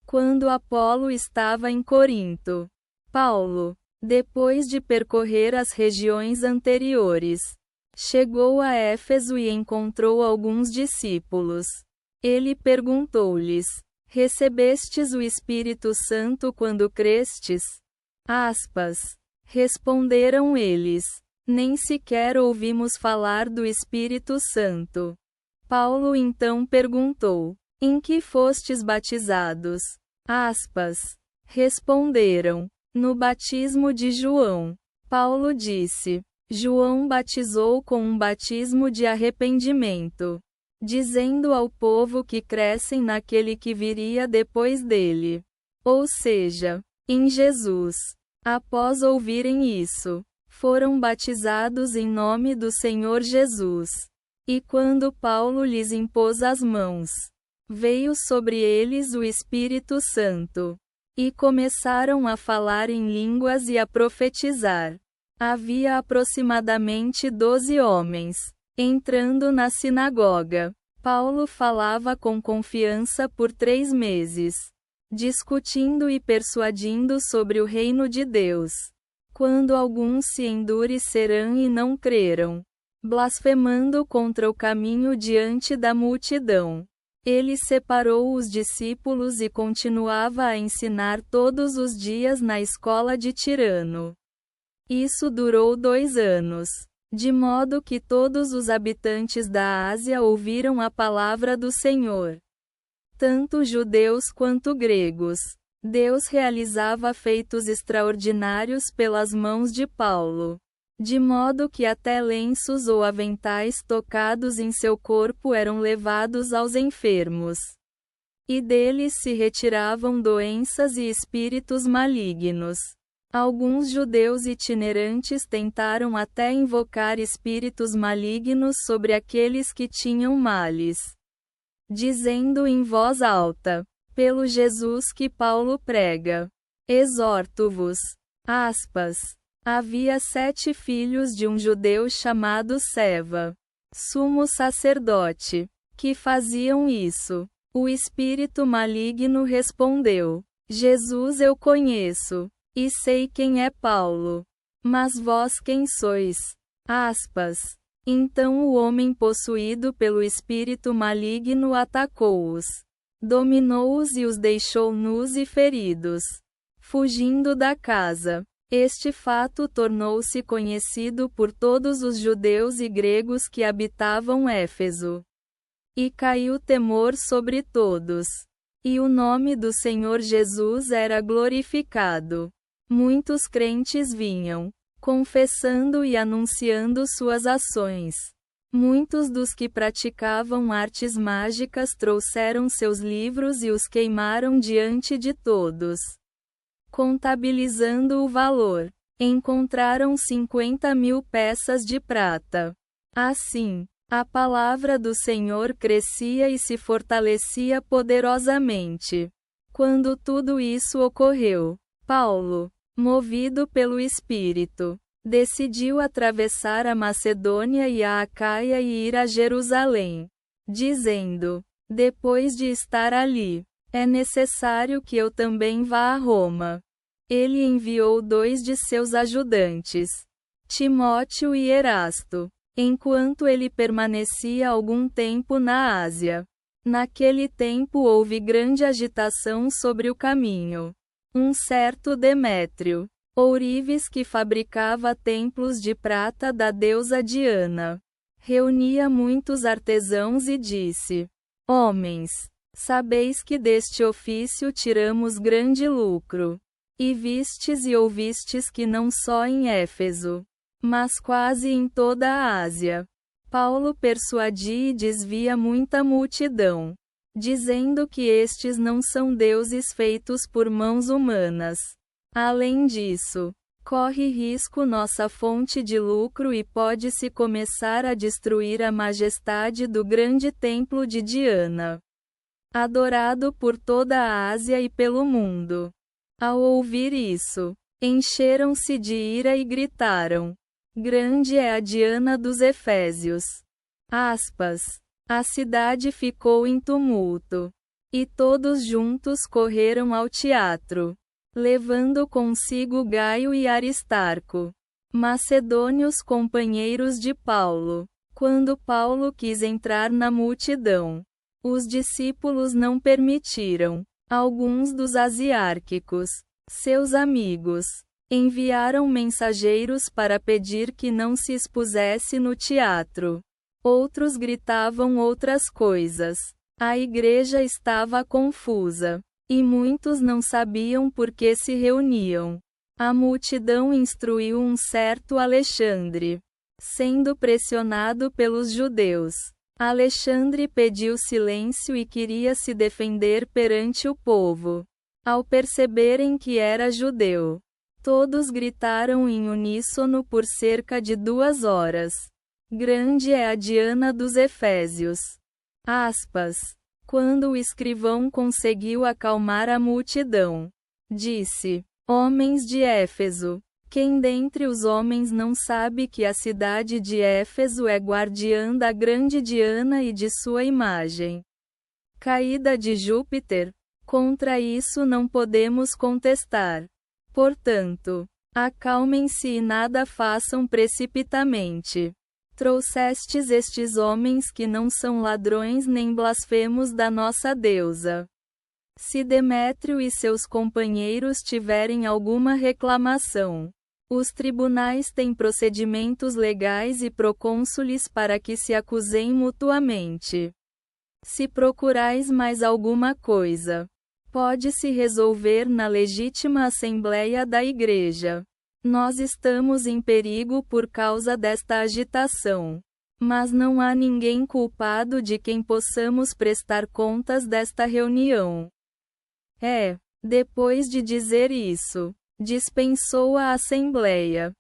quando Apolo estava em Corinto. Paulo, depois de percorrer as regiões anteriores, chegou a Éfeso e encontrou alguns discípulos. Ele perguntou-lhes: Recebestes o Espírito Santo quando crestes? Responderam eles: Nem sequer ouvimos falar do Espírito Santo. Paulo então perguntou: Em que fostes batizados? Responderam: No batismo de João. Paulo disse: João batizou com um batismo de arrependimento, dizendo ao povo que crescem naquele que viria depois dele, ou seja, em Jesus. Após ouvirem isso, foram batizados em nome do Senhor Jesus. E quando Paulo lhes impôs as mãos, veio sobre eles o Espírito Santo, e começaram a falar em línguas e a profetizar. Havia aproximadamente 12 homens. Entrando na sinagoga, Paulo falava com confiança por 3 meses, discutindo e persuadindo sobre o reino de Deus. Quando alguns se endurecerão e não creram, blasfemando contra o caminho diante da multidão, ele separou os discípulos e continuava a ensinar todos os dias na escola de Tirano. Isso durou 2 anos, de modo que todos os habitantes da Ásia ouviram a palavra do Senhor. Tanto judeus quanto gregos. Deus realizava feitos extraordinários pelas mãos de Paulo, de modo que até lenços ou aventais tocados em seu corpo eram levados aos enfermos. E deles se retiravam doenças e espíritos malignos. Alguns judeus itinerantes tentaram até invocar espíritos malignos sobre aqueles que tinham males, dizendo em voz alta: Pelo Jesus que Paulo prega, exorto-vos. Havia 7 filhos de um judeu chamado Seva, sumo sacerdote, que faziam isso. O espírito maligno respondeu: Jesus eu conheço, e sei quem é Paulo. Mas vós quem sois? Então o homem possuído pelo espírito maligno atacou-os, dominou-os e os deixou nus e feridos, fugindo da casa. Este fato tornou-se conhecido por todos os judeus e gregos que habitavam Éfeso. E caiu temor sobre todos. E o nome do Senhor Jesus era glorificado. Muitos crentes vinham, confessando e anunciando suas ações. Muitos dos que praticavam artes mágicas trouxeram seus livros e os queimaram diante de todos. Contabilizando o valor, encontraram 50.000 peças de prata. Assim, a palavra do Senhor crescia e se fortalecia poderosamente. Quando tudo isso ocorreu, Paulo, movido pelo Espírito, decidiu atravessar a Macedônia e a Acaia e ir a Jerusalém, dizendo: Depois de estar ali, é necessário que eu também vá a Roma. Ele enviou 2 de seus ajudantes, Timóteo e Erasto, enquanto ele permanecia algum tempo na Ásia. Naquele tempo houve grande agitação sobre o caminho. Um certo Demétrio, ourives que fabricava templos de prata da deusa Diana, reunia muitos artesãos e disse: Homens, sabeis que deste ofício tiramos grande lucro. E vistes e ouvistes que não só em Éfeso, mas quase em toda a Ásia, Paulo persuadia e desvia muita multidão, dizendo que estes não são deuses feitos por mãos humanas. Além disso, corre risco nossa fonte de lucro e pode-se começar a destruir a majestade do grande templo de Diana, adorado por toda a Ásia e pelo mundo. Ao ouvir isso, encheram-se de ira e gritaram: Grande é a Diana dos Efésios. A cidade ficou em tumulto. E todos juntos correram ao teatro, levando consigo Gaio e Aristarco, macedônios companheiros de Paulo. Quando Paulo quis entrar na multidão, os discípulos não permitiram. Alguns dos asiárquicos, seus amigos, enviaram mensageiros para pedir que não se expusesse no teatro. Outros gritavam outras coisas. A igreja estava confusa, e muitos não sabiam por que se reuniam. A multidão instruiu um certo Alexandre, sendo pressionado pelos judeus. Alexandre pediu silêncio e queria se defender perante o povo. Ao perceberem que era judeu, todos gritaram em uníssono por cerca de 2 horas. Grande é a Diana dos Efésios. Aspas. Quando o escrivão conseguiu acalmar a multidão, disse: Homens de Éfeso, quem dentre os homens não sabe que a cidade de Éfeso é guardiã da grande Diana e de sua imagem caída de Júpiter? Contra isso não podemos contestar. Portanto, acalmem-se e nada façam precipitamente. Trouxestes estes homens que não são ladrões nem blasfemos da nossa deusa. Se Demétrio e seus companheiros tiverem alguma reclamação, os tribunais têm procedimentos legais e procônsules para que se acusem mutuamente. Se procurais mais alguma coisa, pode-se resolver na legítima assembleia da Igreja. Nós estamos em perigo por causa desta agitação. Mas não há ninguém culpado de quem possamos prestar contas desta reunião. Depois de dizer isso, dispensou a assembleia.